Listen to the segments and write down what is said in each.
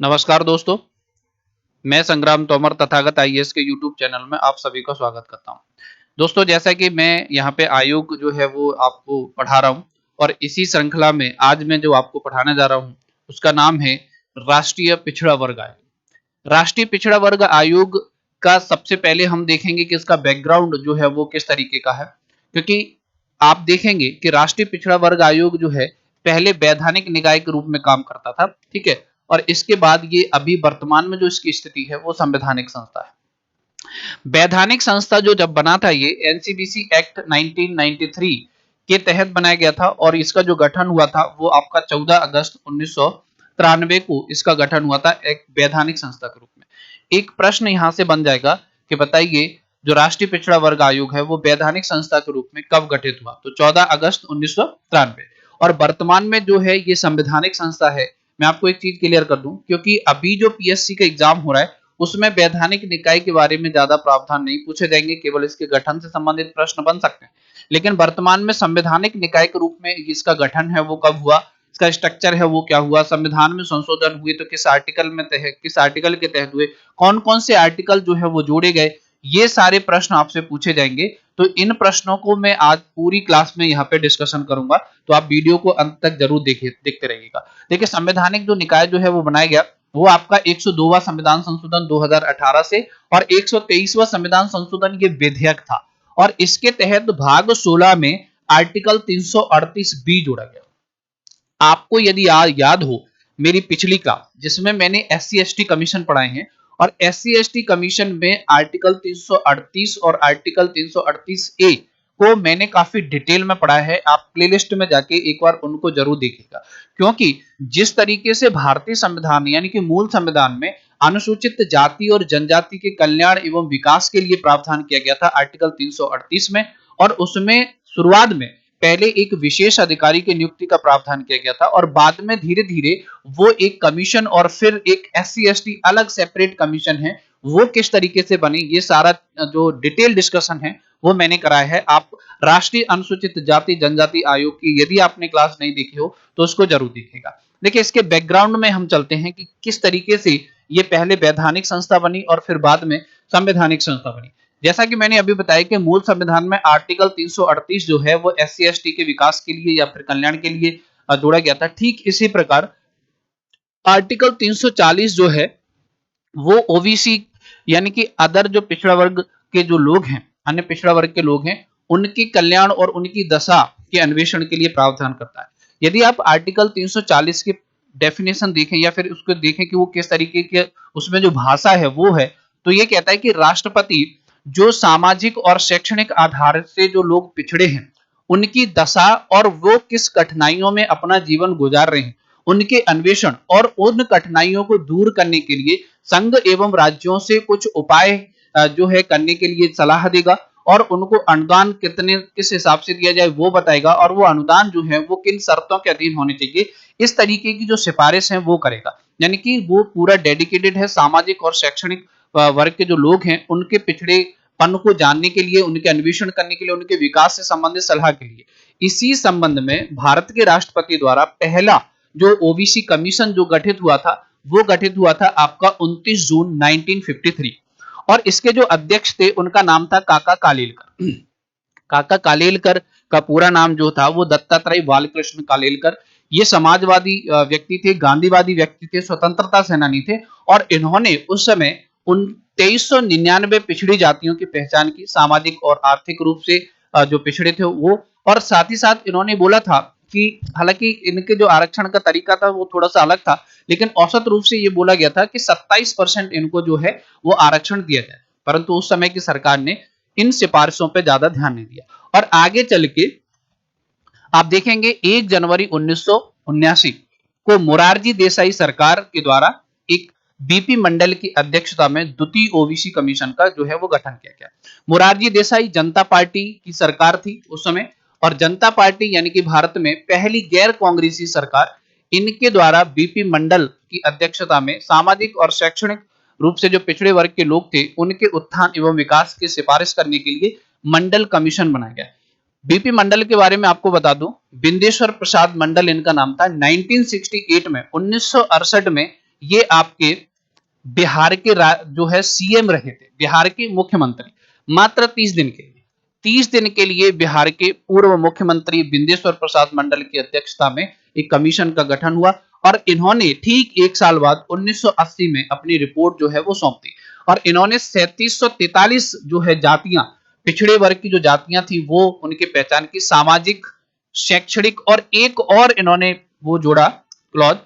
नमस्कार दोस्तों, मैं संग्राम तोमर तथागत आईएएस के यूट्यूब चैनल में आप सभी का स्वागत करता हूं। दोस्तों, जैसा कि मैं यहाँ पे आयोग जो है वो आपको पढ़ा रहा हूं और इसी श्रृंखला में आज मैं जो आपको पढ़ाने जा रहा हूं उसका नाम है राष्ट्रीय पिछड़ा वर्ग आयोग। राष्ट्रीय पिछड़ा वर्ग आयोग का सबसे पहले हम देखेंगे कि इसका बैकग्राउंड जो है वो किस तरीके का है, क्योंकि आप देखेंगे कि राष्ट्रीय पिछड़ा वर्ग आयोग जो है पहले वैधानिक निकाय के रूप में काम करता था, ठीक है, और इसके बाद ये अभी वर्तमान में जो इसकी स्थिति है वो संवैधानिक संस्था है। वैधानिक संस्था जो जब बना था ये एनसीबीसी एक्ट 1993 के तहत बनाया गया था और इसका जो गठन हुआ था वो आपका 14 अगस्त 1993 को इसका गठन हुआ था एक वैधानिक संस्था के रूप में। एक प्रश्न यहां से बन जाएगा कि बताइए जो राष्ट्रीय पिछड़ा वर्ग आयोग है वो वैधानिक संस्था के रूप में कब गठित हुआ? तो 14 अगस्त 1993। और वर्तमान में जो है ये संवैधानिक संस्था है। मैं आपको एक चीज क्लियर कर दूं, क्योंकि अभी जो पीएससी का एग्जाम हो रहा है उसमें वैधानिक निकाय के बारे में ज्यादा प्रावधान नहीं पूछे जाएंगे, केवल इसके गठन से संबंधित प्रश्न बन सकते हैं। लेकिन वर्तमान में संवैधानिक निकाय के रूप में इसका गठन है वो कब हुआ, इसका स्ट्रक्चर है वो क्या हुआ, संविधान में संशोधन हुए तो किस आर्टिकल में किस आर्टिकल के तहत हुए, कौन कौन से आर्टिकल जो है वो जोड़े गए, ये सारे प्रश्न आपसे पूछे जाएंगे। तो इन प्रश्नों को मैं आज पूरी क्लास में यहाँ पे डिस्कशन करूंगा, तो आप वीडियो को अंत तक जरूर देखते रहिएगा। देखिए, संवैधानिक जो निकाय जो है वो बनाया गया वो आपका 102वां संविधान संशोधन 2018 से और 123वां संविधान संशोधन ये विधेयक था और इसके तहत भाग 16 में आर्टिकल 338 बी जोड़ा गया। आपको यदि याद हो मेरी पिछली क्लास जिसमें मैंने एससी एसटी कमीशन पढ़ाए हैं और एससी एसटी कमीशन में आर्टिकल 338 और आर्टिकल 338 ए को मैंने काफी डिटेल में पढ़ा है। आप प्लेलिस्ट में जाके एक बार उनको जरूर देखिएगा, क्योंकि जिस तरीके से भारतीय संविधान यानी कि मूल संविधान में अनुसूचित जाति और जनजाति के कल्याण एवं विकास के लिए प्रावधान किया गया था आर्टिकल 338 में, और उसमें शुरुआत में पहले एक विशेष अधिकारी की नियुक्ति का प्रावधान किया गया था और बाद में धीरे धीरे वो एक कमीशन और फिर एक एससी एसटी अलग सेपरेट कमीशन है वो किस तरीके से बनी, ये सारा जो डिटेल डिस्कशन है वो मैंने कराया है। आप राष्ट्रीय अनुसूचित जाति जनजाति आयोग की यदि आपने क्लास नहीं देखी हो तो उसको जरूर देखिएगा। देखिए, इसके बैकग्राउंड में हम चलते हैं कि किस तरीके से ये पहले वैधानिक संस्था बनी और फिर बाद में संवैधानिक संस्था बनी। जैसा कि मैंने अभी बताया कि मूल संविधान में आर्टिकल 338 जो है वो एससी एसटी के विकास के लिए या फिर कल्याण के लिए जोड़ा गया था। ठीक इसी प्रकार आर्टिकल 340 जो है वो ओबीसी यानी कि अदर जो पिछड़ा वर्ग के जो लोग हैं, अन्य पिछड़ा वर्ग के लोग हैं, उनके कल्याण और उनकी दशा के अन्वेषण के लिए प्रावधान करता है। यदि आप आर्टिकल 340 की डेफिनेशन देखें या फिर उसको देखें कि वो किस तरीके के उसमें जो भाषा है वो है, तो ये कहता है कि राष्ट्रपति जो सामाजिक और शैक्षणिक आधार से जो लोग पिछड़े हैं उनकी दशा और वो किस कठिनाइयों में अपना जीवन गुजार रहे हैं उनके अन्वेषण और उन कठिनाइयों को दूर करने के लिए संघ एवं राज्यों से कुछ उपाय जो है करने के लिए सलाह देगा और उनको अनुदान कितने किस हिसाब से दिया जाए वो बताएगा और वो अनुदान जो है वो किन शर्तों के अधीन होने चाहिए, इस तरीके की जो सिफारिश है वो करेगा। यानी कि वो पूरा डेडिकेटेड है सामाजिक और शैक्षणिक वर्ग के जो लोग हैं उनके पिछड़ेपन को जानने के लिए, उनके अन्वेषण करने के लिए, उनके विकास से संबंधित सलाह के लिए। इसी संबंध में भारत के राष्ट्रपति द्वारा पहला जो ओबीसी कमीशन जो गठित हुआ था वो गठित हुआ था आपका 29 जून 1953 और इसके जो अध्यक्ष थे उनका नाम था काका कालेलकर। काका कालेलकर का पूरा नाम जो था वो दत्तात्रेय बालकृष्ण कालेलकर। ये समाजवादी व्यक्ति थे, गांधीवादी व्यक्ति थे, स्वतंत्रता सेनानी थे और इन्होंने उस समय उन 2399 पिछड़ी जातियों की पहचान की, सामाजिक और आर्थिक रूप से जो पिछड़े थे वो, और साथ ही साथ इन्होंने बोला था कि हालांकि इनके जो आरक्षण का तरीका था वो थोड़ा सा अलग था, लेकिन औसत रूप से ये बोला गया था कि 27% इनको जो है वो आरक्षण दिया जाए, परंतु उस समय की सरकार ने इन सिफारिशों पर ज्यादा ध्यान नहीं दिया। और आगे चल के आप देखेंगे 1 जनवरी 1979 को मोरारजी देसाई सरकार के द्वारा एक बीपी मंडल की अध्यक्षता में द्वितीय ओबीसी कमीशन का जो है वो गठन किया गया। मोरारजी देसाई जनता पार्टी की सरकार थी उस समय और जनता पार्टी यानी कि भारत में पहली गैर कांग्रेसी सरकार, इनके द्वारा बीपी मंडल की अध्यक्षता में सामाजिक और शैक्षणिक रूप से जो पिछड़े वर्ग के लोग थे उनके उत्थान एवं विकास की सिफारिश करने के लिए मंडल कमीशन बनाया गया। बीपी मंडल के बारे में आपको बता दूं, बिंदेश्वर प्रसाद मंडल इनका नाम था। 1968 में 1968 में ये आपके बिहार के जो है सीएम रहे थे, बिहार के मुख्यमंत्री, मात्र 30 दिन के लिए। 30 दिन के लिए बिहार के पूर्व मुख्यमंत्री बिंदेश्वर प्रसाद मंडल की अध्यक्षता में एक कमीशन का गठन हुआ और इन्होंने ठीक एक साल बाद 1980 में अपनी रिपोर्ट जो है वो सौंप दी। और इन्होंने 3743 जो है जातियां, पिछड़े वर्ग की जो जातियां थी वो उनके पहचान की, सामाजिक, शैक्षणिक, और एक और इन्होंने वो जोड़ा क्लॉज,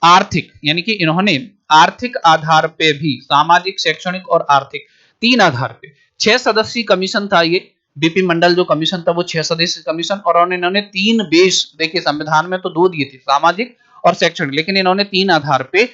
आर्थिक, यानी कि इन्होंने आर्थिक आधार पे भी, सामाजिक, शैक्षणिक और आर्थिक, तीन आधार पे 6 सदस्यीय कमीशन था ये। बीपी मंडल जो कमीशन था वो 6 सदस्यीय कमीशन, और इन्होंने 3 बेस, देखिए संविधान में तो 2 दिए थे, सामाजिक और शैक्षणिक, लेकिन इन्होंने 3 आधार पे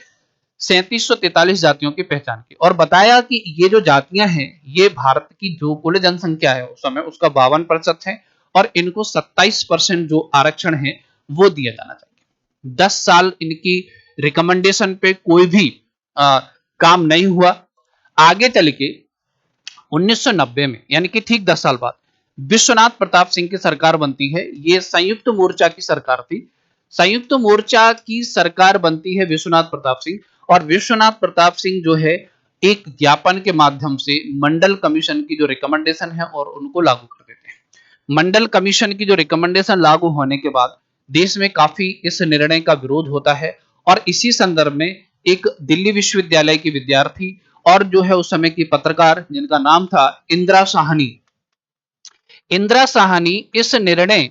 3743 जातियों की पहचान की और बताया कि ये जो जातियां हैं ये भारत की जो कुल जनसंख्या है उस समय उसका 52% है और इनको 27% जो आरक्षण है वो दिया जाना चाहिए। 10 साल इनकी रिकमेंडेशन पे कोई भी काम नहीं हुआ। आगे चल के 1990 में, यानी कि ठीक 10 साल बाद, विश्वनाथ प्रताप सिंह की सरकार बनती है। ये संयुक्त मोर्चा की सरकार थी। संयुक्त मोर्चा की सरकार बनती है विश्वनाथ प्रताप सिंह, और विश्वनाथ प्रताप सिंह जो है एक ज्ञापन के माध्यम से मंडल कमीशन की जो रिकमेंडेशन है और उनको लागू कर देते हैं। मंडल कमीशन की जो रिकमेंडेशन लागू होने के बाद देश में काफी इस निर्णय का विरोध होता है और इसी संदर्भ में एक दिल्ली विश्वविद्यालय की विद्यार्थी और जो है उस समय की पत्रकार जिनका नाम था इंदिरा साहनी, इंदिरा साहनी इस निर्णय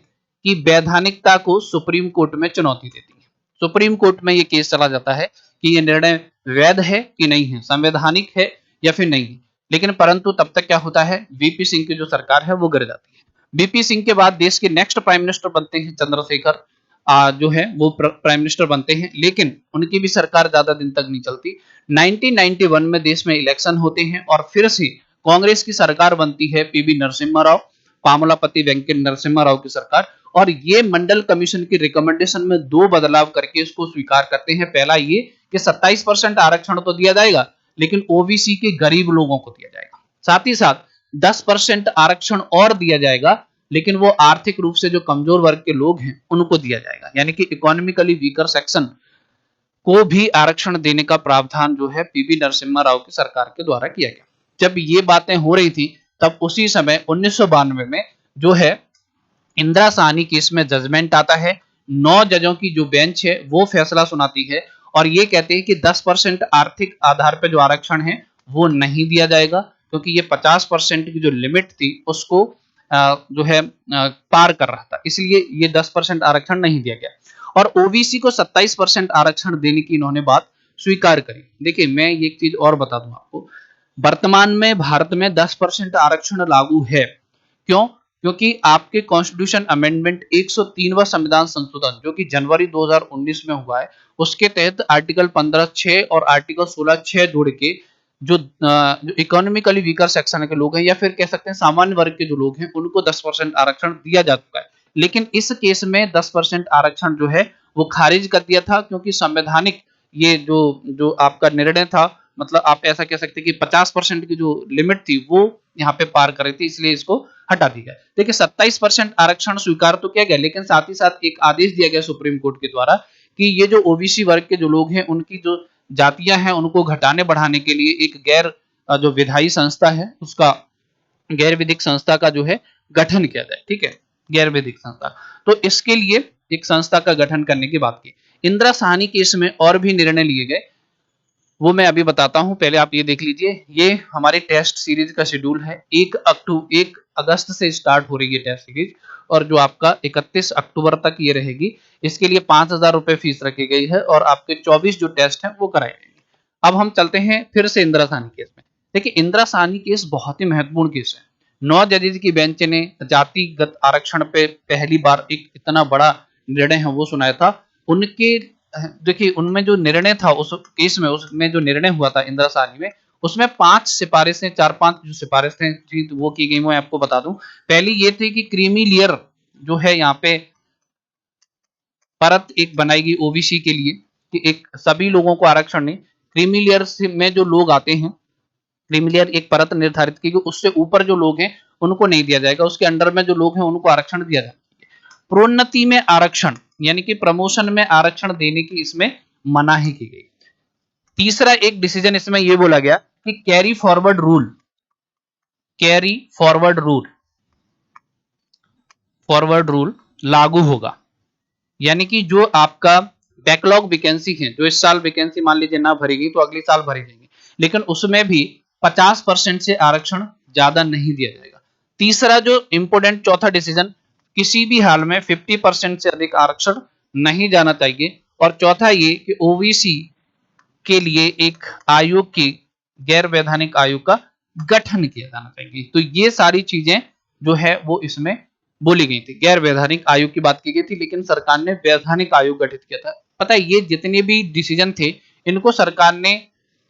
की वैधानिकता को सुप्रीम कोर्ट में चुनौती देती है। सुप्रीम कोर्ट में यह केस चला जाता है कि यह निर्णय वैध है कि नहीं है, संवैधानिक है या फिर नहीं है। लेकिन परंतु तब तक क्या होता है, वीपी सिंह की जो सरकार है वो गिर जाती है। वीपी सिंह के बाद देश के नेक्स्ट प्राइम मिनिस्टर बनते हैं चंद्रशेखर, जो है वो प्राइम मिनिस्टर बनते हैं, लेकिन उनकी भी सरकार ज्यादा दिन तक नहीं चलती। 1991 में देश में इलेक्शन होते हैं और फिर से कांग्रेस की सरकार बनती है, पीवी नरसिम्हा राव, पामलापति वेंकट नरसिम्हा राव की सरकार, और ये मंडल कमीशन की रिकमेंडेशन में 2 बदलाव करके इसको स्वीकार करते हैं। पहला ये कि 27% आरक्षण तो दिया जाएगा, लेकिन ओबीसी के गरीब लोगों को दिया जाएगा। साथ ही साथ 10% आरक्षण और दिया जाएगा, लेकिन वो आर्थिक रूप से जो कमजोर वर्ग के लोग हैं उनको दिया जाएगा, यानी कि इकोनॉमिकली वीकर सेक्शन को भी आरक्षण देने का प्रावधान जो है पीवी नरसिम्हा राव की सरकार के द्वारा किया गया। जब ये बातें हो रही थी तब उसी समय 1992 में जो है इंदिरा साहनी केस में जजमेंट आता है। 9 जजों की जो बेंच है वो फैसला सुनाती है और ये कहते हैं कि 10% आर्थिक आधार पर जो आरक्षण है वो नहीं दिया जाएगा, क्योंकि ये 50% की जो लिमिट थी उसको जो है पार कर रहा था, इसलिए ये 10% आरक्षण नहीं दिया गया। और ओबीसी को 27% आरक्षण देने की इन्होंने बात स्वीकार करी। देखिए मैं एक चीज और बता दूं आपको, वर्तमान में भारत में 10% आरक्षण लागू है। क्यों? क्योंकि आपके कॉन्स्टिट्यूशन अमेंडमेंट 103वां संविधान संशोधन जो कि जनवरी 2019 में हुआ है, उसके तहत आर्टिकल 15(6) और आर्टिकल 16(6) जोड़ के जो इकोनॉमिकली वीकर सेक्शन के लोग हैं या फिर कह सकते हैं सामान्य वर्ग के जो लोग हैं उनको 10% आरक्षण दिया जा चुका है। लेकिन इस केस में 10% आरक्षण जो है वो खारिज कर दिया था, क्योंकि संवैधानिक ये जो आपका निर्णय था, मतलब आप ऐसा कह सकते हैं कि 50% की जो लिमिट थी वो यहाँ पे पार कर रही थी, इसलिए इसको हटा दिया गया। देखिए 27% आरक्षण स्वीकार तो किया गया, लेकिन साथ ही साथ एक आदेश दिया गया सुप्रीम कोर्ट के द्वारा कि ये जो ओबीसी वर्ग के जो लोग हैं उनकी जो जातियां हैं उनको घटाने बढ़ाने के लिए एक गैर जो विधायी संस्था है उसका, गैर विधिक संस्था का जो है गठन किया जाए। ठीक है, गैर विधिक संस्था, तो इसके लिए एक संस्था का गठन करने की बात की। इंदिरा साहनी केस में और भी निर्णय लिए गए, वो मैं अभी बताता हूं, पहले आप ये देख लीजिए। ये हमारे टेस्ट सीरीज का शेड्यूल है। 1 अगस्त से स्टार्ट हो रही है टेस्ट सीरीज और जो आपका 31 अक्टूबर तक ये रहेगी। इसके लिए 5,000 रुपए फीस रखी गई है और आपके 24 जो टेस्ट हैं वो कराए जाएंगे। अब हम चलते हैं फिर से इंदिरा साहनी केस में। देखिए इंदिरा साहनी केस बहुत ही महत्वपूर्ण केस है। 9 जजेज की बेंच ने जातिगत आरक्षण पे पहली बार एक इतना बड़ा निर्णय है वो सुनाया था। उनके देखिए उनमें जो निर्णय था उस केस में, उसमें जो निर्णय हुआ था इंदिरा साहनी में, उसमें 5 सिफारिशें, 4-5 जो सिफारिशें थी वो की गई, मैं आपको बता दूं। पहली ये थी कि क्रीमी लेयर जो है यहाँ पे परत एक बनाएगी ओबीसी के लिए, कि एक सभी लोगों को आरक्षण नहीं, क्रीमी लेयर में जो लोग आते हैं, क्रीमी लेयर एक परत निर्धारित की, उससे ऊपर जो लोग हैं उनको नहीं दिया जाएगा, उसके अंडर में जो लोग हैं उनको आरक्षण दिया जाएगा। प्रोन्नति में आरक्षण यानी कि प्रमोशन में आरक्षण देने की इसमें मनाही की गई। तीसरा एक डिसीजन इसमें यह बोला गया कि carry forward rule, carry forward rule लागू होगा। यानी कि जो आपका बैकलॉग वैकेंसी है, जो इस साल वैकेंसी मान लीजिए ना भरेगी तो अगले साल भरी जाएगी, लेकिन उसमें भी 50% से आरक्षण ज्यादा नहीं दिया जाएगा। तीसरा जो इंपोर्टेंट चौथा डिसीजन, किसी भी हाल में 50% से अधिक आरक्षण नहीं जाना चाहिए। और चौथा ये कि ओबीसी के लिए एक आयोग की, गैर वैधानिक आयोग का गठन किया जाना चाहिए। तो ये सारी चीजें जो है वो इसमें बोली गई थी। गैर वैधानिक आयोग की बात की गई थी, लेकिन सरकार ने वैधानिक आयोग गठित किया था। पता है ये जितने भी डिसीजन थे इनको सरकार ने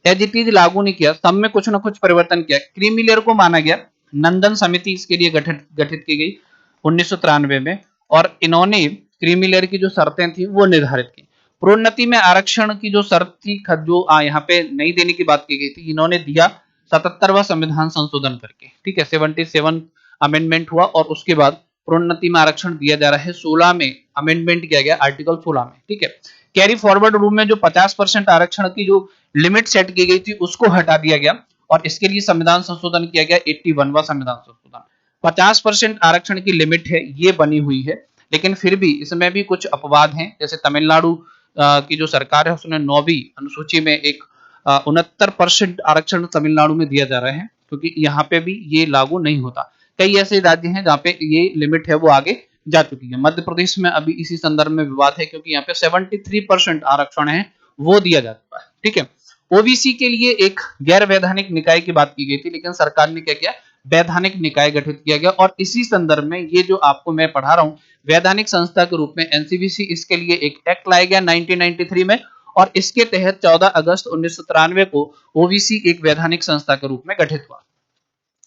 एज इट इज लागू नहीं किया, सब में कुछ ना कुछ परिवर्तन किया। क्रीमी लेयर को माना गया, नंदन समिति इसके लिए गठित की गई 1993 में, और इन्होंने क्रीमी लेयर की जो शर्तें थी वो निर्धारित की। प्रोन्नति में आरक्षण की जो शर्त थी, जो यहाँ पे नहीं देने की बात की गई थी, इन्होंने दिया 77वां संविधान संशोधन करके, ठीक है, 77 अमेंडमेंट हुआ और उसके बाद प्रोन्नति में आरक्षण दिया जा रहा है। 16 में अमेंडमेंट किया गया, आर्टिकल 16 में, ठीक है। कैरी फॉरवर्ड रूल में जो 50% आरक्षण की जो लिमिट सेट की गई थी उसको हटा दिया गया और इसके लिए संविधान संशोधन किया गया, 81वां संविधान संशोधन। 50% आरक्षण की लिमिट है ये बनी हुई है, लेकिन फिर भी इसमें भी कुछ अपवाद हैं। जैसे तमिलनाडु की जो सरकार है उसने 9वीं अनुसूची में एक 69% आरक्षण तमिलनाडु में दिया जा रहा है, क्योंकि यहाँ पे भी ये लागू नहीं होता। कई ऐसे राज्य हैं जहाँ पे ये लिमिट है वो आगे जा चुकी है। मध्य प्रदेश में अभी इसी संदर्भ में विवाद है, क्योंकि यहाँ पे 73% आरक्षण है वो दिया जा चुका है, ठीक है। ओबीसी के लिए एक गैर वैधानिक निकाय की बात की गई थी, लेकिन सरकार ने क्या किया, वैधानिक निकाय गठित किया गया। और इसी संदर्भ में ये जो आपको मैं पढ़ा रहा हूं, वैधानिक संस्था के रूप में एनसीवीसी, इसके लिए एक एक्ट लाया गया 1993 में, और इसके तहत 14 अगस्त 1993 को ओबीसी एक वैधानिक संस्था के रूप में गठित हुआ।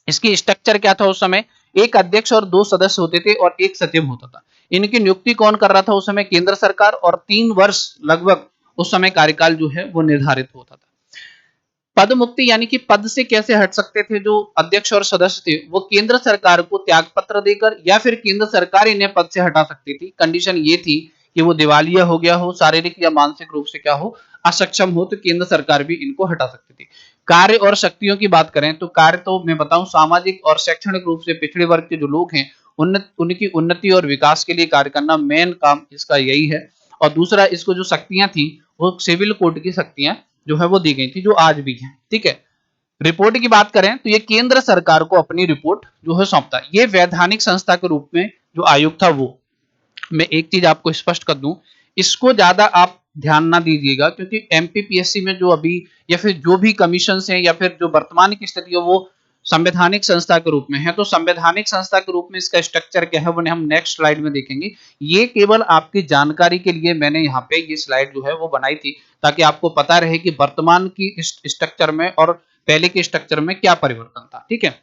इसकी स्ट्रक्चर क्या था उस समय, एक अध्यक्ष और 2 सदस्य होते थे और एक सचिव होता था। इनकी नियुक्ति कौन कर रहा था उस समय, केंद्र सरकार, और 3 वर्ष लगभग उस समय कार्यकाल जो है वो निर्धारित होता था। पद मुक्ति यानी कि पद से कैसे हट सकते थे जो अध्यक्ष और सदस्य थे, वो केंद्र सरकार को त्याग पत्र देकर या फिर केंद्र सरकार इन्हें पद से हटा सकती थी। कंडीशन ये थी कि वो दिवालिया हो गया हो, शारीरिक या मानसिक रूप से क्या हो, अक्षम हो, तो केंद्र सरकार भी इनको हटा सकती थी। कार्य और शक्तियों की बात करें तो कार्य तो मैं बताऊं, सामाजिक और शैक्षणिक रूप से पिछड़े वर्ग के जो लोग हैं उनकी उन्नति और विकास के लिए कार्य करना मेन काम इसका यही है। और दूसरा, इसको जो शक्तियां थी वो सिविल कोड की शक्तियां जो है वो दी गई थी, जो आज भी है, ठीक है। रिपोर्ट की बात करें तो ये केंद्र सरकार को अपनी रिपोर्ट जो है सौंपता है। ये वैधानिक संस्था के रूप में जो आयोग था वो, मैं एक चीज आपको स्पष्ट कर दूं, इसको ज्यादा आप ध्यान ना दीजिएगा, क्योंकि एमपीपीएससी में जो अभी या फिर जो भी कमीशन हैं या फिर जो वर्तमान की स्थिति है वो संवैधानिक संस्था के रूप में है। तो संवैधानिक संस्था के रूप में इसका स्ट्रक्चर क्या है वो हम नेक्स्ट स्लाइड में देखेंगे। ये केवल आपकी जानकारी के लिए मैंने यहाँ पे ये स्लाइड जो है वो बनाई थी, ताकि आपको पता रहे कि वर्तमान की स्ट्रक्चर में और पहले के स्ट्रक्चर में क्या परिवर्तन था, ठीक है।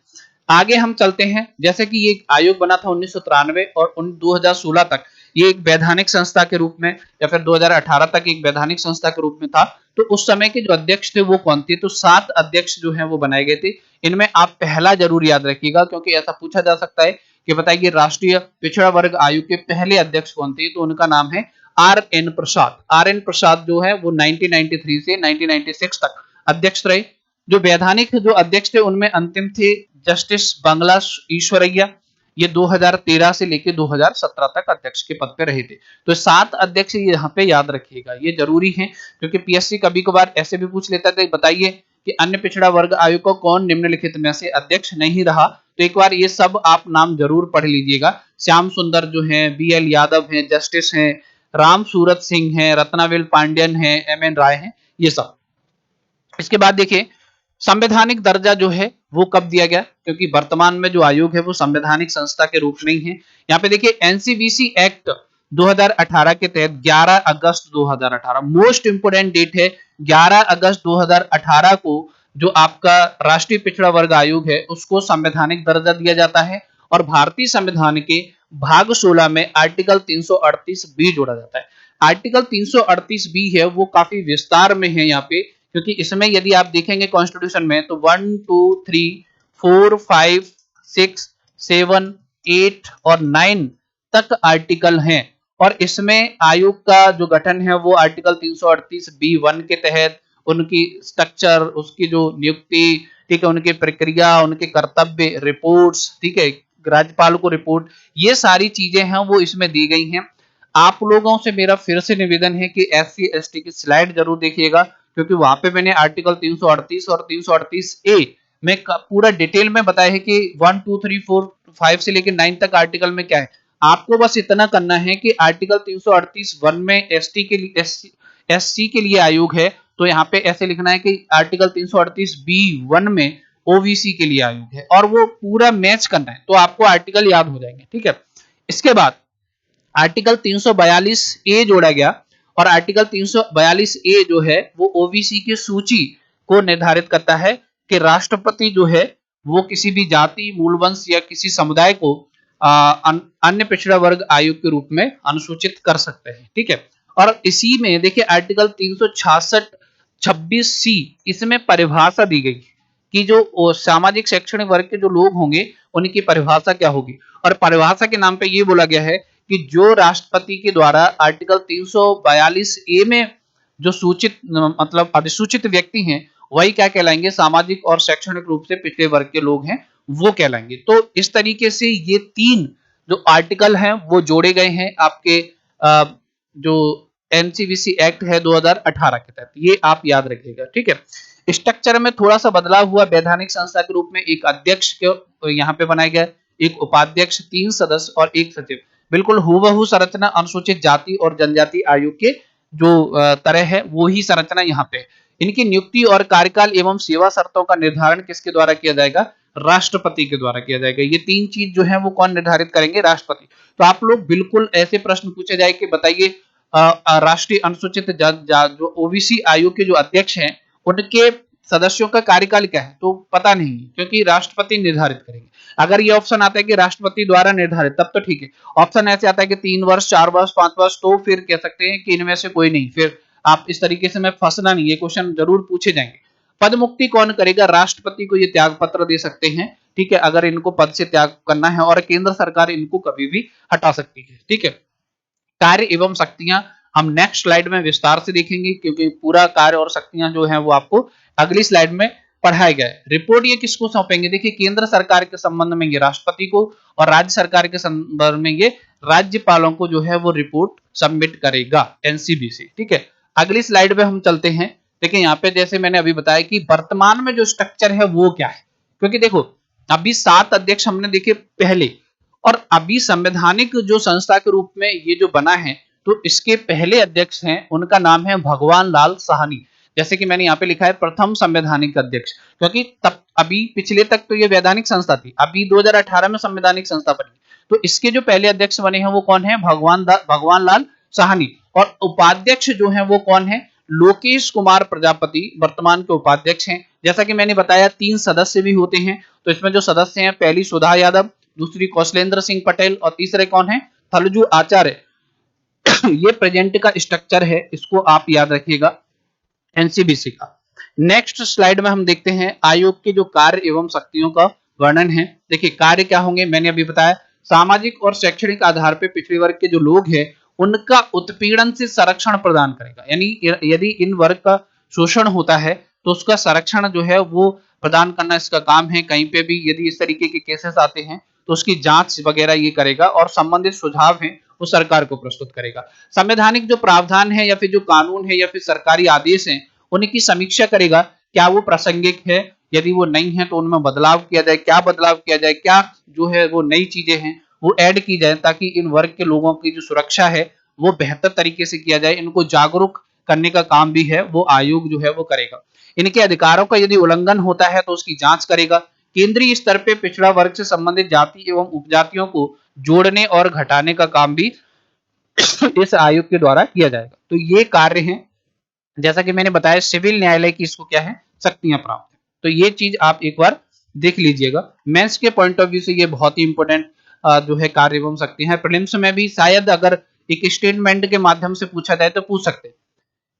आगे हम चलते हैं। जैसे कि ये आयोग बना था 1993 और 2016 तक ये एक वैधानिक संस्था के रूप में, या फिर 2018 तक एक वैधानिक संस्था के रूप में था। तो उस समय के जो अध्यक्ष थे वो कौन थे, तो 7 अध्यक्ष जो हैं वो बनाए गए थे। इनमें आप पहला जरूर याद रखिएगा, क्योंकि ऐसा पूछा जा सकता है कि बताइए राष्ट्रीय पिछड़ा वर्ग आयोग के पहले अध्यक्ष कौन थे, तो उनका नाम है आर.एन. प्रसाद। आर.एन. प्रसाद जो है वो 1993 से 1996 तक अध्यक्ष रहे। जो वैधानिक जो अध्यक्ष थे उनमें अंतिम थे जस्टिस बंगला ईश्वरैया, ये 2013 से लेकर 2017 तक अध्यक्ष के पद पे रहे थे। तो 7 अध्यक्ष यहाँ पे याद रखिएगा, ये जरूरी है, क्योंकि पीएससी कभी कभार ऐसे भी पूछ लेता है, बताइए कि अन्य पिछड़ा वर्ग आयोग को कौन निम्नलिखित में से अध्यक्ष नहीं रहा। तो एक बार ये सब आप नाम जरूर पढ़ लीजिएगा। श्याम सुंदर जो है, बी.एल. यादव है, जस्टिस हैं, राम सूरत सिंह है, रत्नावेल पांड्यन है, एम.एन. राय है, ये सब। इसके बाद देखिए संवैधानिक दर्जा जो है वो कब दिया गया, क्योंकि वर्तमान में जो आयोग है वो संवैधानिक संस्था के रूप में ही है। यहाँ पे देखिए एनसीवीसी एक्ट 2018 के तहत 11 अगस्त 2018 मोस्ट इंपोर्टेंट डेट है। 11 अगस्त 2018 को जो आपका राष्ट्रीय पिछड़ा वर्ग आयोग है उसको संवैधानिक दर्जा दिया जाता है, और भारतीय संविधान के भाग 16 में आर्टिकल 338 बी जोड़ा जाता है। आर्टिकल 338 बी है वो काफी विस्तार में है यहाँ पे, क्योंकि इसमें यदि आप देखेंगे कॉन्स्टिट्यूशन में तो 1, 2, 3, 4, 5, 6, 7, 8 और 9 तक आर्टिकल हैं। और इसमें आयोग का जो गठन है वो आर्टिकल 338 बी 1 के तहत, उनकी स्ट्रक्चर, उसकी जो नियुक्ति, ठीक है, उनकी प्रक्रिया, उनके कर्तव्य, रिपोर्ट्स, ठीक है, राज्यपाल को रिपोर्ट, ये सारी चीजें हैं वो इसमें दी गई हैं। आप लोगों से मेरा फिर से निवेदन है कि SC ST की स्लाइड जरूर देखिएगा, क्योंकि वहां पे मैंने आर्टिकल 338 और 338A में पूरा डिटेल में बताया है कि 1 2 3 4 5 से लेकर 9 तक आर्टिकल में क्या है। आपको बस इतना करना है कि आर्टिकल 338(1) में ST के लिए, SC के लिए आयोग है, तो यहाँ पे ऐसे लिखना है कि आर्टिकल 338B(1) में OBC के लिए आयोग है, और वो पूरा मैच करना है, तो आपको आर्टिकल याद हो जाएंगे। ठीक है, इसके बाद आर्टिकल 342A जोड़ा गया, और आर्टिकल 342A जो है वो OBC की सूची को निर्धारित करता है कि राष्ट्रपति जो है वो किसी भी जाति, मूलवंश या किसी समुदाय को अन्य पिछड़ा वर्ग आयोग के रूप में अनुसूचित कर सकते हैं। ठीक है, और इसी में देखिए आर्टिकल 366 26C, इसमें परिभाषा दी गई कि जो सामाजिक शैक्षणिक वर्ग के जो लोग होंगे उनकी परिभाषा क्या होगी, और परिभाषा के नाम पे ये बोला गया है कि जो राष्ट्रपति के द्वारा आर्टिकल 342A में जो सूचित मतलब अधिसूचित व्यक्ति हैं वही क्या कहलाएंगे, सामाजिक और शैक्षणिक रूप से पिछड़े वर्ग के लोग हैं वो कहलाएंगे। तो इस तरीके से ये 3 जो आर्टिकल हैं वो जोड़े गए हैं आपके जो NCVC एक्ट है 2018 के तहत, ये आप याद रखिएगा। ठीक है, स्ट्रक्चर में थोड़ा सा बदलाव हुआ, वैधानिक संस्था के रूप में एक अध्यक्ष को यहाँ पे बनाया गया, एक उपाध्यक्ष, 3 सदस्य और 1 सचिव, बिल्कुल हूबहू संरचना अनुसूचित जाति और जनजाति आयोग के जो तरह है वो ही संरचना यहाँ पे। इनकी नियुक्ति और कार्यकाल एवं सेवा शर्तों का निर्धारण किसके द्वारा किया जाएगा, राष्ट्रपति के द्वारा किया जाएगा। ये 3 चीज जो है वो कौन निर्धारित करेंगे, राष्ट्रपति। तो आप लोग बिल्कुल ऐसे प्रश्न पूछे जाए कि बताइए राष्ट्रीय अनुसूचित जो OBC आयोग के जो अध्यक्ष हैं उनके सदस्यों का कार्यकाल क्या है, तो पता नहीं, क्योंकि राष्ट्रपति निर्धारित करेंगे। अगर ये ऑप्शन आता है कि राष्ट्रपति द्वारा निर्धारित, तब तो ठीक है। ऑप्शन ऐसे आता है कि 3 वर्ष, 4 वर्ष, 5 वर्ष, तो फिर कह सकते हैं कि इनमें से कोई नहीं, फिर आप इस तरीके से मैं फंसना नहीं, ये क्वेश्चन जरूर पूछे जाएंगे। पद मुक्ति कौन करेगा, राष्ट्रपति को ये त्याग पत्र दे सकते हैं। ठीक है, अगर इनको पद से त्याग करना है, और केंद्र सरकार इनको कभी भी हटा सकती है। ठीक है, कार्य एवं शक्तियां हम नेक्स्ट स्लाइड में विस्तार से देखेंगे, क्योंकि पूरा कार्य और शक्तियां जो है वो आपको अगली स्लाइड में पढ़ाया गया है। रिपोर्ट ये किसको सौंपेंगे, देखिए केंद्र सरकार के संबंध में ये राष्ट्रपति को, और राज्य सरकार के संबंध में ये राज्यपालों को जो है वो रिपोर्ट सबमिट करेगा NCBC। ठीक है, अगली स्लाइड में हम चलते हैं। देखिए यहाँ पे जैसे मैंने अभी बताया कि वर्तमान में जो स्ट्रक्चर है वो क्या है, क्योंकि देखो अभी 7 अध्यक्ष हमने देखे पहले, और अभी संवैधानिक जो संस्था के रूप में ये जो बना है, तो इसके पहले अध्यक्ष हैं, उनका नाम है भगवान लाल साहनी। जैसे कि मैंने यहाँ पे लिखा है प्रथम संवैधानिक अध्यक्ष, क्योंकि तब अभी पिछले तक तो ये वैधानिक संस्था थी, अभी 2018 में संवैधानिक संस्था बनी, तो इसके जो पहले अध्यक्ष बने हैं वो कौन है, भगवान लाल साहनी। और उपाध्यक्ष जो है वो कौन है, लोकेश कुमार प्रजापति वर्तमान के उपाध्यक्ष हैं। जैसा कि मैंने बताया 3 सदस्य भी होते हैं, तो इसमें जो सदस्य हैं, पहली सुधा यादव, दूसरी कौशलेंद्र सिंह पटेल, और तीसरे कौन है, थलजू आचार्य। ये प्रेजेंट का स्ट्रक्चर है, इसको आप याद रखिएगा NCBC का। नेक्स्ट स्लाइड में हम देखते हैं आयोग के जो कार्य एवं शक्तियों का वर्णन है। देखिए कार्य क्या होंगे, मैंने अभी बताया, सामाजिक और शैक्षणिक आधार पर पिछड़े वर्ग के जो लोग हैं उनका उत्पीड़न से संरक्षण प्रदान करेगा, यानी यदि इन वर्ग का शोषण होता है तो उसका संरक्षण जो है वो प्रदान करना इसका काम है। कहीं पे भी यदि इस तरीके के केसेस आते हैं तो उसकी जांच वगैरह ये करेगा, और संबंधित सुझाव है वो सरकार को प्रस्तुत करेगा। संवैधानिक जो प्रावधान है या फिर जो कानून है या फिर सरकारी आदेश है उनकी समीक्षा करेगा, क्या वो प्रासंगिक है, यदि वो नहीं है तो उनमें बदलाव किया जाए, क्या बदलाव किया जाए, क्या जो है वो नई चीजें हैं वो ऐड की जाए, ताकि इन वर्ग के लोगों की जो सुरक्षा है वो बेहतर तरीके से किया जाए। इनको जागरूक करने का काम भी है वो आयोग जो है वो करेगा। इनके अधिकारों का यदि उल्लंघन होता है तो उसकी जांच करेगा। केंद्रीय स्तर पे पिछड़ा वर्ग से संबंधित जाति एवं उपजातियों को जोड़ने और घटाने का काम भी इस आयोग के द्वारा किया जाएगा। तो ये कार्य है, जैसा कि मैंने बताया सिविल न्यायालय की इसको क्या है, शक्तियां प्राप्त है। तो ये चीज आप एक बार देख लीजिएगा, मेंस के पॉइंट ऑफ व्यू से ये बहुत ही इंपॉर्टेंट जो है कार्य एवं शक्तियां है। प्रीलिम्स में भी शायद अगर एक स्टेटमेंट के माध्यम से पूछा जाए तो पूछ सकते हैं।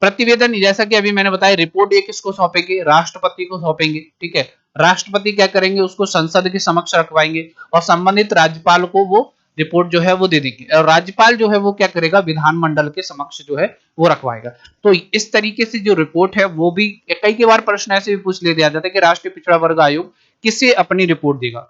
प्रतिवेदन, जैसा कि अभी मैंने बताया, रिपोर्ट ये किसको सौंपेंगे, राष्ट्रपति को सौंपेंगे। ठीक है, राष्ट्रपति क्या करेंगे, उसको संसद के समक्ष रखवाएंगे और संबंधित राज्यपाल को वो रिपोर्ट जो है वो दे देंगे और राज्यपाल जो है वो क्या करेगा, विधानमंडल के समक्ष जो है वो रखवाएगा। तो इस तरीके से जो रिपोर्ट है वो भी कई बार प्रश्न ऐसे भी पूछ लिया जाता है कि राष्ट्रीय पिछड़ा वर्ग आयोग किसे अपनी रिपोर्ट देगा।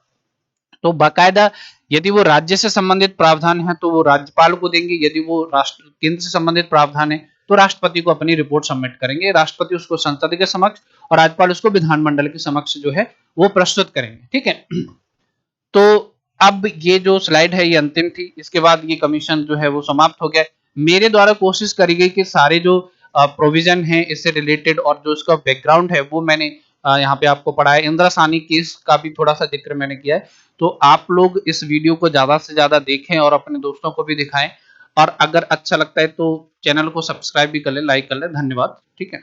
तो बाकायदा यदि वो राज्य से संबंधित प्रावधान है तो वो राज्यपाल को देंगे, यदि वो राष्ट्र केंद्र से संबंधित प्रावधान है तो राष्ट्रपति को अपनी रिपोर्ट सबमिट करेंगे, राष्ट्रपति उसको संसद के समक्ष और राज्यपाल उसको विधानमंडल के समक्ष जो है वो प्रस्तुत करेंगे। ठीक है, तो अब ये जो स्लाइड है ये अंतिम थी, इसके बाद ये कमीशन जो है वो समाप्त हो गया। मेरे द्वारा कोशिश करी गई कि सारे जो प्रोविजन है इससे रिलेटेड और जो इसका बैकग्राउंड है वो मैंने यहाँ पे आपको पढ़ाया। इंदिरा साहनी केस का भी थोड़ा सा जिक्र मैंने किया है। तो आप लोग इस वीडियो को ज्यादा से ज्यादा देखें और अपने दोस्तों को भी दिखाएं, और अगर अच्छा लगता है तो चैनल को सब्सक्राइब भी कर लें, लाइक कर लें। धन्यवाद। ठीक है।